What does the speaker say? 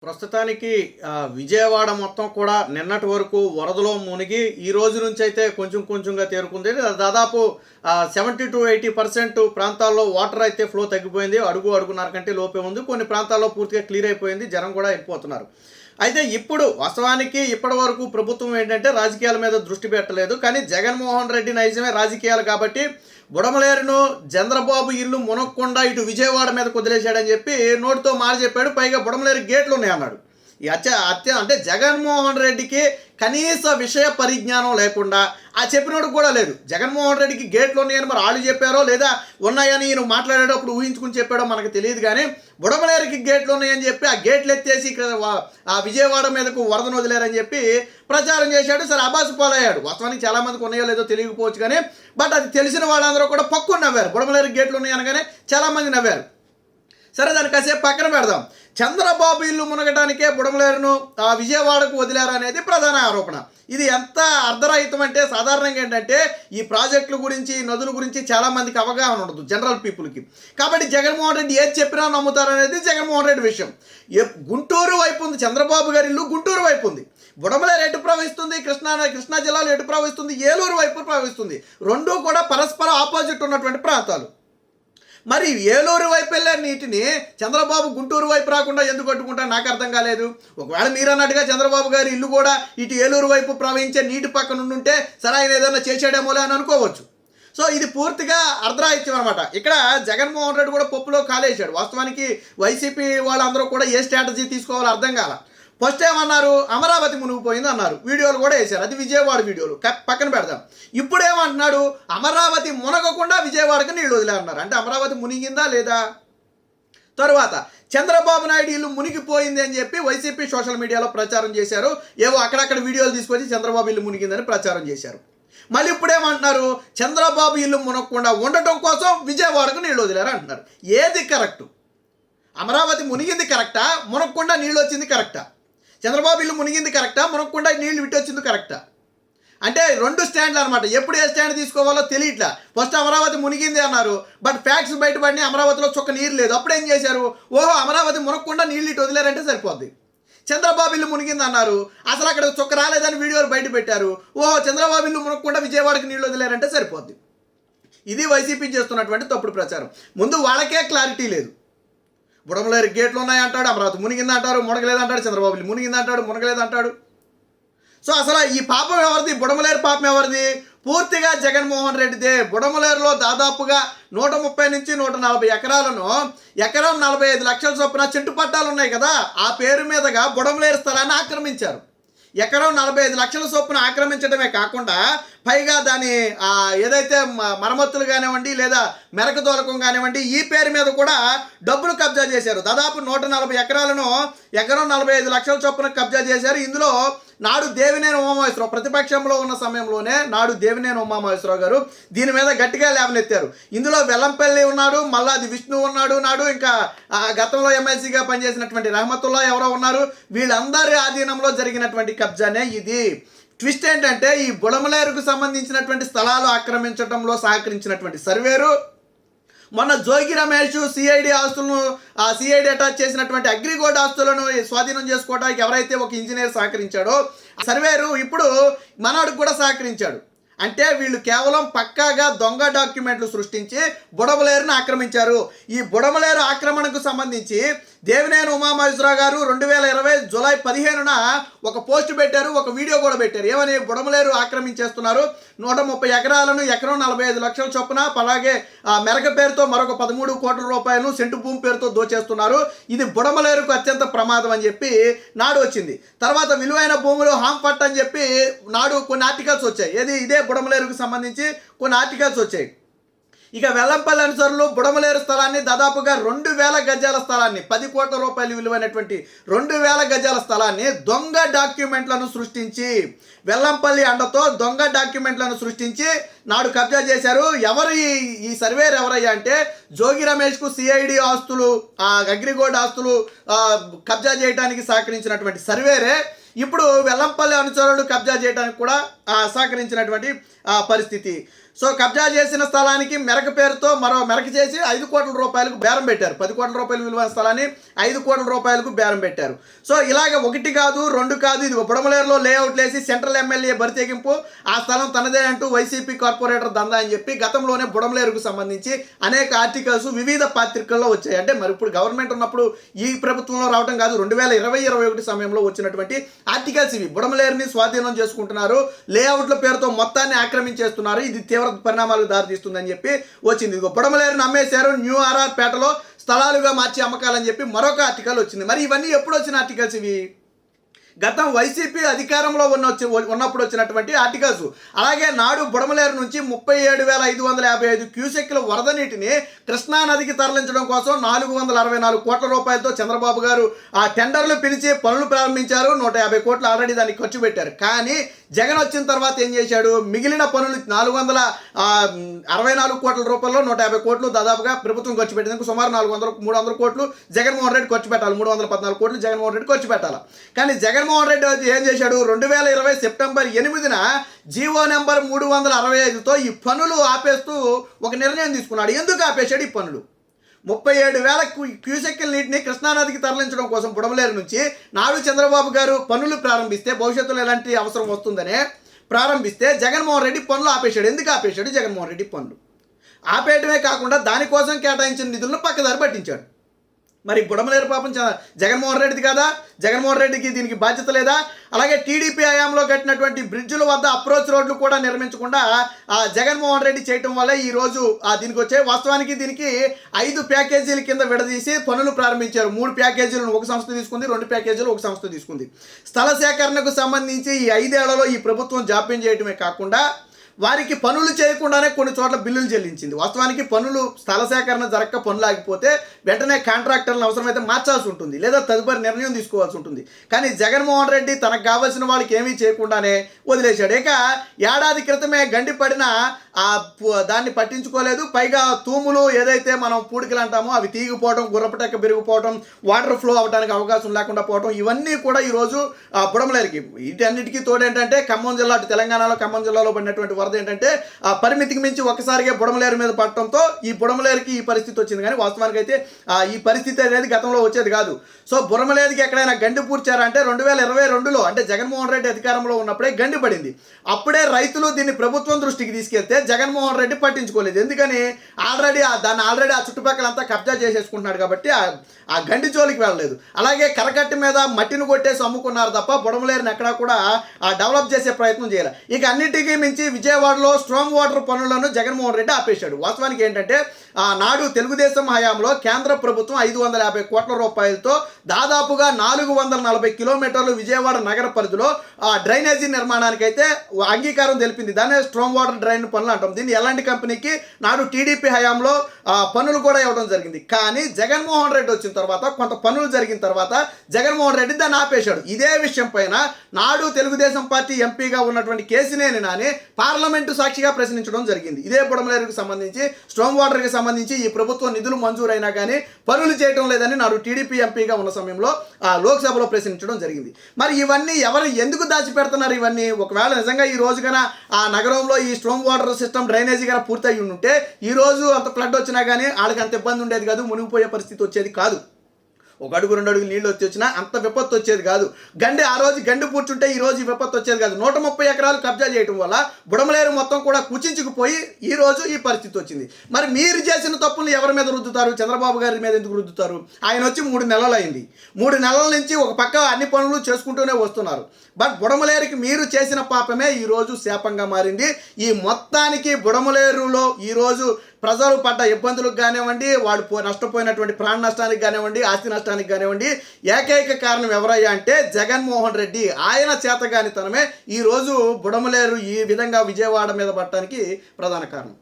ప్రస్తుతానికి విజయవాడ మొత్తం కూడా నిన్నటి వరకు వరదలో మునిగి ఈ రోజు నుంచి అయితే కొంచెం కొంచెంగా తేరుకుంది. దాదాపు 70-80% ప్రాంతాల్లో వాటర్ అయితే ఫ్లో తగ్గిపోయింది. అడుగున్నర కంటే లోపే ఉంది. కొన్ని ప్రాంతాల్లో పూర్తిగా క్లియర్ అయిపోయింది. జనం కూడా వెళ్ళిపోతున్నారు. అయితే ఇప్పుడు వాస్తవానికి ఇప్పటి వరకు ప్రభుత్వం ఏంటంటే రాజకీయాల మీద దృష్టి పెట్టలేదు. కానీ జగన్మోహన్ రెడ్డి నైజమే రాజకీయాలు కాబట్టి బుడమలేరును చంద్రబాబు ఇల్లు మునక్కుండా ఇటు విజయవాడ మీద కుదిలేశాడని చెప్పి నోటితో మాట చెప్పాడు. పైగా బుడమలేరు గేట్లు ఉన్నాయన్నాడు. ఈ అంటే జగన్మోహన్ రెడ్డికి కనీస విషయ పరిజ్ఞానం లేకుండా చెప్పినోడు కూడా లేదు. జగన్మోహన్ రెడ్డికి గేట్లు ఉన్నాయని మరి వాళ్ళు చెప్పారో లేదా ఉన్నాయని ఈయన మాట్లాడేటప్పుడు ఊహించుకుని చెప్పాడో మనకు తెలియదు. కానీ బుడమలేరుకి గేట్లు ఉన్నాయని చెప్పి ఆ గేట్లు ఎత్తేసి ఆ విజయవాడ మీదకు వరదను వదిలేరని చెప్పి ప్రచారం చేశాడు. సరే అబాసు పాలయ్యాడు. వాస్తవానికి చాలామందికి ఉన్నాయో లేదో తెలియకపోవచ్చు. కానీ బట్ అది తెలిసిన వాళ్ళందరూ కూడా పక్కుని నవ్వారు. బుడమలేరుకి గేట్లు ఉన్నాయనగానే చాలామంది నవ్వారు. సరే దాన్ని కాసేపు పక్కన పెడదాం. చంద్రబాబు ఇల్లు మునగడానికే బుడమలేరును విజయవాడకు వదిలారు అనేది ప్రధాన ఆరోపణ. ఇది ఎంత అర్ధరహితం అంటే సాధారణంగా ఏంటంటే ఈ ప్రాజెక్టుల గురించి నదుల గురించి చాలామందికి అవగాహన ఉండదు జనరల్ పీపుల్కి. కాబట్టి జగన్మోహన్ రెడ్డి ఏది చెప్పినా నమ్ముతారనేది జగన్మోహన్ రెడ్డి విషయం. గుంటూరు వైపు ఉంది చంద్రబాబు గారి ఇల్లు, గుంటూరు వైపు ఉంది. బుడమలేరు ఎటు ప్రవహిస్తుంది, కృష్ణా జిల్లాలో ఎటు ప్రవహిస్తుంది, ఏలూరు వైపు ప్రవహిస్తుంది. రెండూ కూడా పరస్పర ఆపోజిట్ ఉన్నటువంటి ప్రాంతాలు. మరి ఏలూరు వైపు వెళ్ళే నీటిని చంద్రబాబు గుంటూరు వైపు రాకుండా ఎందుకు కట్టుకుంటారు నాకు అర్థం కాలేదు. ఒకవేళ మీరు అన్నట్టుగా చంద్రబాబు గారి ఇల్లు కూడా ఇటు ఏలూరు వైపు ప్రవహించే నీటి పక్కన ఉంటే సరే ఆయన ఏదైనా చేసాడేమోలే అని అనుకోవచ్చు. సో ఇది పూర్తిగా అర్ధరాహిత్యం అనమాట. ఇక్కడ జగన్మోహన్ రెడ్డి కూడా పప్పులో కాలేశాడు. వాస్తవానికి వైసీపీ వాళ్ళందరూ కూడా ఏ స్ట్రాటజీ తీసుకోవాలో అర్థం కాల. ఫస్ట్ ఏమన్నారు, అమరావతి మునిగిపోయింది అన్నారు. వీడియోలు కూడా వేశారు. అది విజయవాడ వీడియోలు పక్కన పెడదాం. ఇప్పుడు ఏమంటున్నాడు, అమరావతి మునగకుండా విజయవాడకు నీళ్ళు వదిలేన్నారు. అంటే అమరావతి మునిగిందా లేదా? తరువాత చంద్రబాబు నాయుడు ఇల్లు మునిగిపోయింది అని చెప్పి వైసీపీ సోషల్ మీడియాలో ప్రచారం చేశారు. ఏవో అక్కడక్కడ వీడియోలు తీసుకొచ్చి చంద్రబాబు ఇల్లు మునిగిందని ప్రచారం చేశారు. మళ్ళీ ఇప్పుడేమంటున్నారు, చంద్రబాబు ఇల్లు మునగకుండా ఉండటం కోసం విజయవాడకు నీళ్ళు వదిలేరు అంటున్నారు. ఏది కరెక్టు? అమరావతి మునిగింది కరెక్టా, మునగకుండా నీళ్ళు వచ్చింది కరెక్టా? చంద్రబాబు ఇల్లు మునిగింది కరెక్టా, మునగకుండా నీళ్ళు విట్టొచ్చింది కరెక్టా? అంటే రెండు స్టాండ్లు అనమాట. ఎప్పుడు ఏ స్టాండ్ తీసుకోవాలో తెలియట్లా. ఫస్ట్ అమరావతి మునిగింది అన్నారు, బట్ ఫ్యాక్ట్స్ బయటపడినాయి. అమరావతిలో చుక్క నీరు లేదు. అప్పుడేం చేశారు, ఓహో అమరావతి మునగకుండా నీళ్ళు ఇటు వదిలేరంటే సరిపోద్ది. చంద్రబాబు ఇల్లు మునిగింది అన్నారు, అసలు అక్కడ చుక్క రాలేదని వీడియోలు బయట పెట్టారు. ఓహో చంద్రబాబు ఇల్లు మునగకుండా విజయవాడకి నీళ్ళు వదిలేరంటే సరిపోద్ది. ఇది వైసీపీ చేస్తున్నటువంటి తప్పుడు ప్రచారం. ముందు వాళ్ళకే క్లారిటీ లేదు. బుడమలేరు గేట్లు ఉన్నాయంటాడు, అమరావతి మునిగింది అంటారు, మునగలేదంటాడు. చంద్రబాబు ఇల్లు మునిగింది అంటాడు, మునగలేదంటాడు. సో అసలు ఈ పాపం ఎవరిది, బుడమలేరు పాపం ఎవరిది? పూర్తిగా జగన్మోహన్ రెడ్డిదే. బుడమలేరులో దాదాపుగా 130 నుంచి 140 ఎకరాలను ఎకరం 45 లక్షల చొప్పున చెట్టు పట్టాలు ఉన్నాయి కదా, ఆ పేరు మీదుగా బుడమలేరు స్థలాన్ని ఆక్రమించారు. ఎకరం 45 లక్షల చొప్పున ఆక్రమించడమే కాకుండా పైగా దాని ఏదైతే మరమ్మతులు కానివ్వండి లేదా మెరక దోలకం కానివ్వండి ఈ పేరు మీద కూడా డబ్బులు కబ్జా చేశారు. దాదాపు 140 ఎకరాలను ఎకరం 45 లక్షల చొప్పున కబ్జా చేశారు. ఇందులో నాడు దేవినేని ఉమామహేశ్వరరావు ప్రతిపక్షంలో ఉన్న సమయంలోనే నాడు దేవినేని ఉమామహేశ్వరరావు గారు దీని మీద గట్టిగా లేవనెత్తారు. ఇందులో వెల్లంపల్లి ఉన్నాడు, మల్లాది విష్ణు ఉన్నాడు, ఇంకా గతంలో ఎమ్మెల్సీగా పనిచేసినటువంటి రహమతుల్లా ఎవరో ఉన్నారు. వీళ్ళందరి ఆధీనంలో జరిగినటువంటి కబ్జానే ఇది. ట్విస్ట్ ఏంటంటే ఈ బుడమలేరుకు సంబంధించినటువంటి స్థలాలు ఆక్రమించడంలో సహకరించినటువంటి సర్వేరు మొన్న జోగి రమేష్ సిఐడి ఆస్తులను సిఐడి అటాచ్ చేసినటువంటి అగ్రిగోల్డ్ ఆస్తులను స్వాధీనం చేసుకోవడానికి ఎవరైతే ఒక ఇంజనీర్ సహకరించాడో సర్వేరు ఇప్పుడు మనోడికి కూడా సహకరించాడు. అంటే వీళ్ళు కేవలం పక్కాగా దొంగ డాక్యుమెంట్లు సృష్టించి బుడమలేరును ఆక్రమించారు. ఈ బుడమలేరు ఆక్రమణకు సంబంధించి దేవినేని ఉమామహేశ్వరరావు గారు 2020 జూలై 15న ఒక పోస్ట్ పెట్టారు, ఒక వీడియో కూడా పెట్టారు. ఏమని, బుడమలేరు ఆక్రమించేస్తున్నారు, 130 ఎకరాలను ఎకరం 45 లక్షల చొప్పున, అలాగే మెరక పేరుతో మరొక 13 కోట్ల రూపాయలను సెంటు భూమి పేరుతో దోచేస్తున్నారు, ఇది బుడమలేరుకు అత్యంత ప్రమాదం అని చెప్పి నాడు వచ్చింది. తర్వాత విలువైన భూములు హాంపట్ అని చెప్పి నాడు కొన్ని ఆర్టికల్స్ వచ్చాయి. ఇదే బుడమలేరుకు సంబంధించి కొన్ని ఆర్టికల్స్ వచ్చాయి. ఇక వెల్లంపల్లి అనుచరులు బుడమలేరు స్థలాన్ని దాదాపుగా 2000 గజాల స్థలాన్ని 10 కోట్ల రూపాయలు విలువైనటువంటి 2000 గజాల స్థలాన్ని దొంగ డాక్యుమెంట్లను సృష్టించి వెల్లంపల్లి అండతో దొంగ డాక్యుమెంట్లను సృష్టించి నాడు కబ్జా చేశారు. ఎవరు ఈ సర్వేర్ ఎవరయ్యా అంటే జోగి రమేష్కు సిఐడి ఆస్తులు అగ్రిగోల్డ్ ఆస్తులు కబ్జా చేయడానికి సహకరించినటువంటి సర్వేరే ఇప్పుడు వెల్లంపల్లి అనుచరులు కబ్జా చేయడానికి కూడా సహకరించినటువంటి పరిస్థితి. సో కబ్జా చేసిన స్థలానికి మెరక పేరుతో మరో మెరక చేసి 5 కోట్ల రూపాయలకు బేరం పెట్టారు. 10 కోట్ల రూపాయలు విలువైన స్థలాన్ని 5 కోట్ల రూపాయలకు బేరం పెట్టారు. సో ఇలాగ 1 కాదు 2 కాదు, ఇది బుడమలేరులో లేఅవుట్లు వేసి సెంట్రల్ ఎమ్మెల్యే బరితెగింపు, ఆ స్థలం తనదే అంటూ వైసీపీ కార్పొరేటర్ దందా అని చెప్పి గతంలోనే బుడమలేరుకు సంబంధించి అనేక ఆర్టికల్స్ వివిధ పత్రికల్లో వచ్చాయి. అంటే మరి ఇప్పుడు గవర్నమెంట్ ఉన్నప్పుడు ఈ ప్రభుత్వంలో రావడం కాదు, 2020-21 సమయంలో వచ్చినటువంటి ఆర్టికల్స్ ఇవి. బుడమలేరుని స్వాధీనం చేసుకుంటున్నారు, లేఅవుట్ల పేరుతో మొత్తాన్ని ఆక్రమించేస్తున్నారు, ఇది తీవ్ర పరిణామాలకు దారితీస్తుందని చెప్పి వచ్చింది. బుడమలేరుని అమ్మేశారు, న్యూ ఆర్ఆర్ పేటలో స్థలాలుగా మార్చి అమ్మకాలని చెప్పి మరొక ఆర్టికల్ వచ్చింది. మరి ఇవన్నీ ఎప్పుడు వచ్చిన ఆర్టికల్స్ ఇవి? గతం వైసీపీ అధికారంలో ఉన్నప్పుడు వచ్చినటువంటి ఆర్టికల్స్. అలాగే నాడు బుడమలేరు నుంచి 37,555 క్యూసెక్ల వరద నీటిని కృష్ణానదికి తరలించడం కోసం 464 కోట్ల రూపాయలతో చంద్రబాబు గారు ఆ టెండర్లు పిలిచి పనులు ప్రారంభించారు. 150 కోట్లు ఆల్రెడీ దానికి ఖర్చు పెట్టారు. కానీ జగన్ వచ్చిన తర్వాత ఏం చేశాడు? మిగిలిన పనులు 464 కోట్ల రూపాయల్లో 150 కోట్లు దాదాపుగా ప్రభుత్వం ఖర్చు పెట్టేందుకు సుమారు 300 కోట్లు జగన్మోహన్ రెడ్డి ఖర్చు పెట్టాలి. 314 కోట్లు జగన్మోహన్ రెడ్డి ఖర్చు పెట్టాలి. కానీ జగన్మోహన్ రెడ్డి ఏం చేశాడు? 2020 సెప్టెంబర్ 8న జీవో నెంబర్ 365తో ఈ పనులు ఆపేస్తూ ఒక నిర్ణయం తీసుకున్నాడు. ఎందుకు ఆపేశాడు ఈ పనులు? 37,000 క్యూసెక్ల నీటిని కృష్ణానదికి తరలించడం కోసం బుడమలేరు నుంచి నాడు చంద్రబాబు గారు పనులు ప్రారంభిస్తే భవిష్యత్తులో ఎలాంటి అవసరం వస్తుందనే ప్రారంభిస్తే జగన్మోహన్ రెడ్డి పనులు ఆపేశాడు. ఎందుకు ఆపేశాడు జగన్మోహన్ రెడ్డి పనులు? ఆపేయటమే కాకుండా దానికోసం కేటాయించిన నిధులను పక్కదారి పట్టించాడు. మరి బుడమలేరు పాపం జగన్మోహన్ రెడ్డిది కదా? జగన్మోహన్ రెడ్డికి దీనికి బాధ్యత లేదా? అలాగే టీడీపీ హయాంలో కట్టినటువంటి బ్రిడ్జుల వద్ద అప్రోచ్ రోడ్లు కూడా నిర్మించకుండా జగన్మోహన్ రెడ్డి చేయటం వల్ల ఈరోజు దీనికి వచ్చే వాస్తవానికి దీనికి 5 ప్యాకేజీల కింద విడదీసి పనులు ప్రారంభించారు. 3 ప్యాకేజీలను ఒక సంస్థ తీసుకుంది, 2 ప్యాకేజీలు ఒక సంస్థ తీసుకుంది. స్థల సేకరణకు సంబంధించి ఈ 5 ఏళ్లలో ఈ ప్రభుత్వం జాప్యం చేయటమే కాకుండా వారికి పనులు చేయకుండానే కొన్ని చోట్ల బిల్లులు చెల్లించింది. వాస్తవానికి పనులు స్థల సేకరణ జరగక పనులు ఆగిపోతే వెంటనే కాంట్రాక్టర్లను అవసరమైతే మార్చాల్సి ఉంటుంది, లేదా తదుపరి నిర్ణయం తీసుకోవాల్సి ఉంటుంది. కానీ జగన్మోహన్ రెడ్డి తనకు కావాల్సిన వాళ్ళకి ఏమీ చేయకుండానే వదిలేశాడు. ఇక ఏడాది క్రితమే గండిపడిన దాన్ని పట్టించుకోలేదు. పైగా తూములు ఏదైతే మనం పూడికలు అంటామో అవి తీగిపోవడం, గుర్రపటెక్క పెరిగిపోవడం, వాటర్ ఫ్లో అవడానికి అవకాశం లేకుండా పోవడం, ఇవన్నీ కూడా ఈరోజు బుడమలేరుకి వీటన్నిటికీ తోడేంటంటే ఖమ్మం జిల్లా, తెలంగాణలో ఖమ్మం జిల్లాలో పడినటువంటి వరద ఏంటంటే పరిమితికి మించి ఒక్కసారిగా బుడమలేరు మీద పడటంతో ఈ బుడమలేరుకి ఈ పరిస్థితి వచ్చింది. కానీ వాస్తవానికి అయితే ఈ పరిస్థితి అనేది గతంలో వచ్చేది కాదు. సో బుడమలేరుకి ఎక్కడైనా గండి పూడ్చారంటే 2022లో అంటే జగన్మోహన్ రెడ్డి అధికారంలో ఉన్నప్పుడే గండి పడింది. అప్పుడే రైతులు దీన్ని ప్రభుత్వం దృష్టికి తీసుకెళ్తే జగన్మోహన్ రెడ్డి పట్టించుకోలేదు. ఎందుకని? దాన్ని ఆల్రెడీ ఆ చుట్టుపక్కలంతా కబ్జా చేసేసుకుంటున్నాడు కాబట్టి ఆ గండి జోలికి వెళ్ళలేదు. అలాగే కరకట్ట మీద మట్టిని కొట్టేసి అమ్ముకున్నారు తప్ప బుడమలేరుని ఎక్కడా కూడా డెవలప్ చేసే ప్రయత్నం చేయాలి. ఇక అన్నిటికీ మించి విజయవాడలో స్ట్రాంగ్ వాటర్ పనులను జగన్మోహన్ రెడ్డి ఆపేశాడు. వాస్తవానికి ఏంటంటే నాడు తెలుగుదేశం హయాంలో కేంద్ర ప్రభుత్వం 550 కోట్ల రూపాయలతో దాదాపుగా 440 కిలోమీటర్లు విజయవాడ నగర పరిధిలో డ్రైనేజీ నిర్మాణానికి అయితే అంగీకారం తెలిపింది. దాన్ని స్ట్రాంగ్ వాటర్ డ్రైన్ పనులు అంటాం. దీన్ని ఎలాంటి కంపెనీకి నాడు టీడీపీ హయాంలో పనులు కూడా ఇవ్వడం జరిగింది. కానీ జగన్మోహన్ రెడ్డి వచ్చిన తర్వాత కొంత పనులు జరిగిన తర్వాత జగన్మోహన్ రెడ్డి దాన్ని ఆపేశాడు. ఇదే విషయం పైన నాడు తెలుగుదేశం పార్టీ ఎంపీగా ఉన్నటువంటి కేసినేని నాని పార్లమెంటు సాక్షిగా ప్రశ్నించడం జరిగింది. ఇదే బుడమలేరుకు సంబంధించి స్ట్రాంగ్ వాటర్కి సంబంధించి ఈ ప్రభుత్వం నిధులు మంజూరైనా కానీ పనులు చేయడం లేదని నాడు టీడీపీ ఎంపీగా ఉన్న సమయంలో లోక్సభలో ప్రశ్నించడం జరిగింది. మరి ఇవన్నీ ఎవరు ఎందుకు దాచిపెడుతున్నారు? ఇవన్నీ ఒకవేళ నిజంగా ఈ రోజు కన్నా ఆ నగరంలో ఈ స్ట్రాంగ్ వాటర్ సిస్టమ్ డ్రైనేజీ కన్నా పూర్తయి ఉంటే ఈ రోజు అంత ఫ్లడ్ వచ్చినా కానీ వాళ్ళకి అంత ఇబ్బంది ఉండేది కాదు, మునిగిపోయే పరిస్థితి వచ్చేది కాదు. 1 అడుగు 2 అడుగులు నీళ్ళు వచ్చినా అంత విపత్తు వచ్చేది కాదు. ఆ రోజు గండి పూడ్చుంటే ఈ రోజు ఈ విపత్తు వచ్చేది కాదు. 130 ఎకరాలు కబ్జా చేయడం వల్ల బుడమలేరు మొత్తం కూడా కుచించుకుపోయి ఈ రోజు ఈ పరిస్థితి వచ్చింది. మరి మీరు చేసిన తప్పులు ఎవరి మీద రుద్దుతారు? చంద్రబాబు గారి మీద ఎందుకు రుద్దుతారు? ఆయన వచ్చి 3 నెలలు అయింది. 3 నెలల నుంచి ఒక పక్క అన్ని పనులు చేసుకుంటూనే వస్తున్నారు. బట్ బుడమలేరుకి మీరు చేసిన పాపమే ఈరోజు శాపంగా మారింది. ఈ మొత్తానికి బుడమలేరులో ఈరోజు ప్రజలు పడ్డ ఇబ్బందులకు కానివ్వండి, వాడు నష్టపోయినటువంటి ప్రాణ నష్టానికి కానివ్వండి, ఆస్తి నష్టానికి కానివ్వండి, ఏకైక కారణం ఎవరయ్యా అంటే జగన్మోహన్ రెడ్డి. ఆయన చేతగానితనమే ఈరోజు బుడమలేరు ఈ విధంగా విజయవాడ మీద పడటానికి ప్రధాన కారణం.